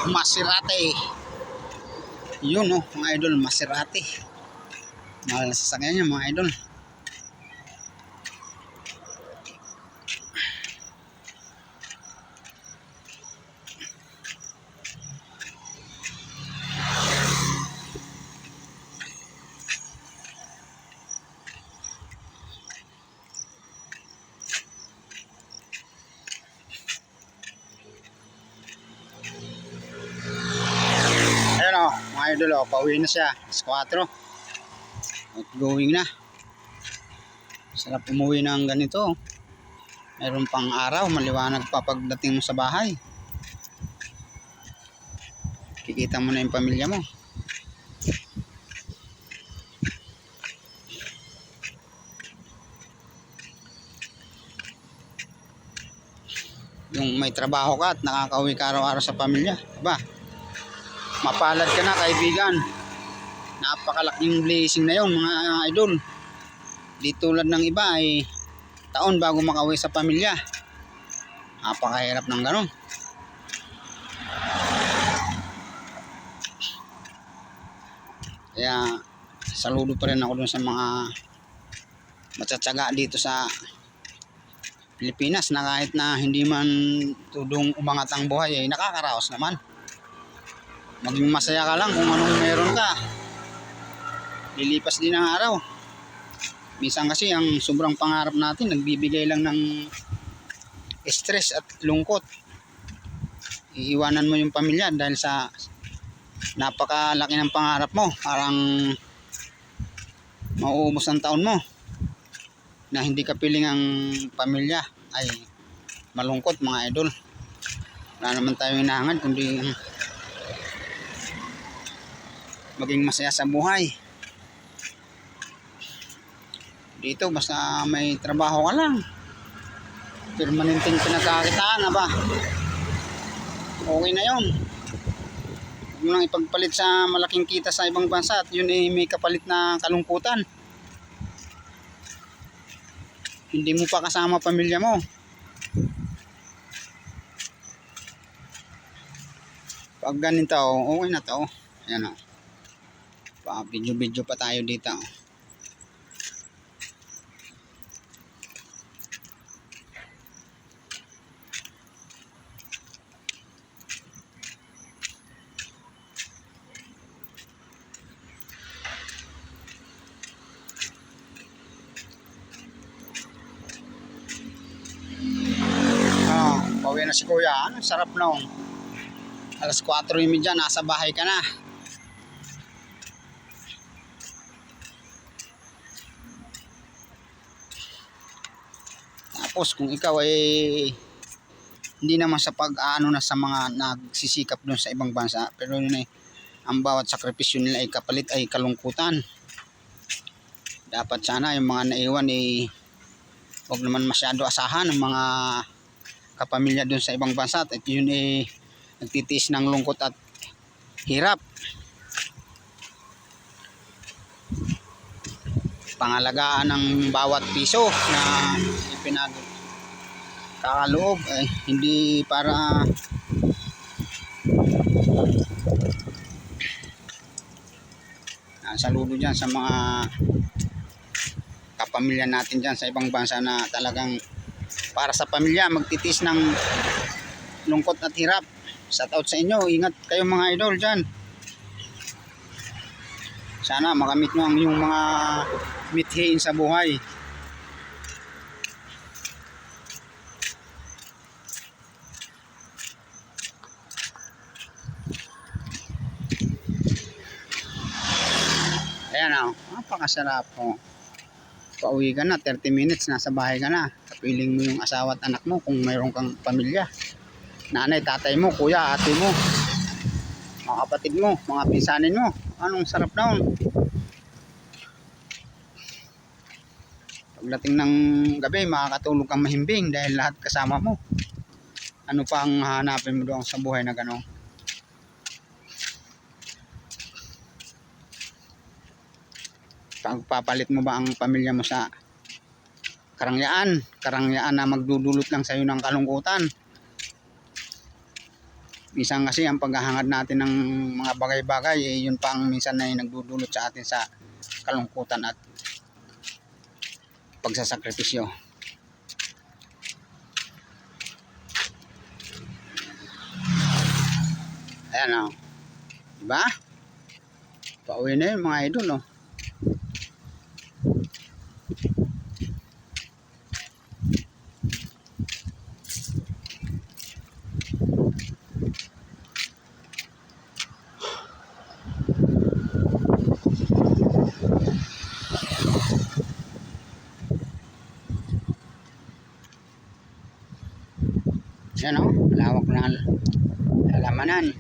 Maserati. Yun oh, mga idol, Maserati. Mahal na sasakyan niya mga idol. Mga idol, oh, pauwi na siya. Alas 4. Outgoing na. Sarap umuwi ng ganito. Meron pang araw, maliwanag pa pagdating mo sa bahay. Kikita mo na yung pamilya mo. Yung may trabaho ka at nakakauwi ka araw-araw sa pamilya, diba? Mapalad ka na, kaibigan. Napakalaking blessing na yun mga idol. Di tulad ng iba ay taon bago makauwi sa pamilya. Napakahirap ng gano'n. Kaya saludo pa rin ako dun sa mga matsatsaga dito sa Pilipinas na kahit na hindi man tudong umangat ang buhay ay nakakaraos naman. Maging masaya ka lang kung anong meron ka. Lilipas din ang araw. Minsan kasi ang sobrang pangarap natin nagbibigay lang ng stress at lungkot. Iiwanan mo yung pamilya dahil sa napakalaki ng pangarap mo. Parang mauubos ang taon mo na hindi ka piling ang pamilya. Ay malungkot mga idol. Wala naman tayong hinahangad kundi maging masaya sa buhay. Dito basta may trabaho ka lang, permanenteng pinagkakitaan na ba, okay na yun. Huwag mo lang ipagpalit sa malaking kita sa ibang bansa at yun ay may kapalit na kalungkutan. Hindi mo pa kasama pamilya mo. Pag ganito, okay na to. Ayan o, pa video pa tayo dito. Pauwi na si kuya. Ano, sarap na oh. Alas 4:30 nasa bahay ka na. Tapos kung ikaw ay hindi naman sa pag-ano na sa mga nagsisikap doon sa ibang bansa, pero yun ay ang bawat sakripisyo nila ay kapalit ay kalungkutan. Dapat sana yung mga naiwan ay huwag naman masyado asahan ng mga kapamilya doon sa ibang bansa at yun ay nagtitiis ng lungkot at hirap. Pangalagaan ng bawat piso na ipinagkakaloob ay hindi para saludo dyan sa mga kapamilya natin dyan sa ibang bansa na talagang para sa pamilya magtitiis ng lungkot at hirap. Shout out sa inyo, ingat kayo mga idol dyan Sana makamit nyo ang yung mga mithiin sa buhay. Ayan o, napakasarap po. Pauwi ka na, 30 minutes, nasa bahay ka na. Kapiling mo yung asawa at anak mo kung mayroon kang pamilya. Nanay, tatay mo, kuya, ate mo, mga kapatid mo, mga pinsanin mo. Anong sarap daw. Pagdating ng gabi, makakatulog kang mahimbing dahil lahat kasama mo. Ano pa ang hahanapin mo doon sa buhay na gano'n? Pagpapalit mo ba ang pamilya mo sa karangyaan na magdudulot lang sa iyo ng kalungkutan? Minsan kasi ang paghahangad natin ng mga bagay-bagay, yun pa ang minsan na nagdudulot sa atin sa kalungkutan at pagsasakripisyo. Ayan o, diba? Pauwi na yun mga idol o. Yan o, malawak na halamanan.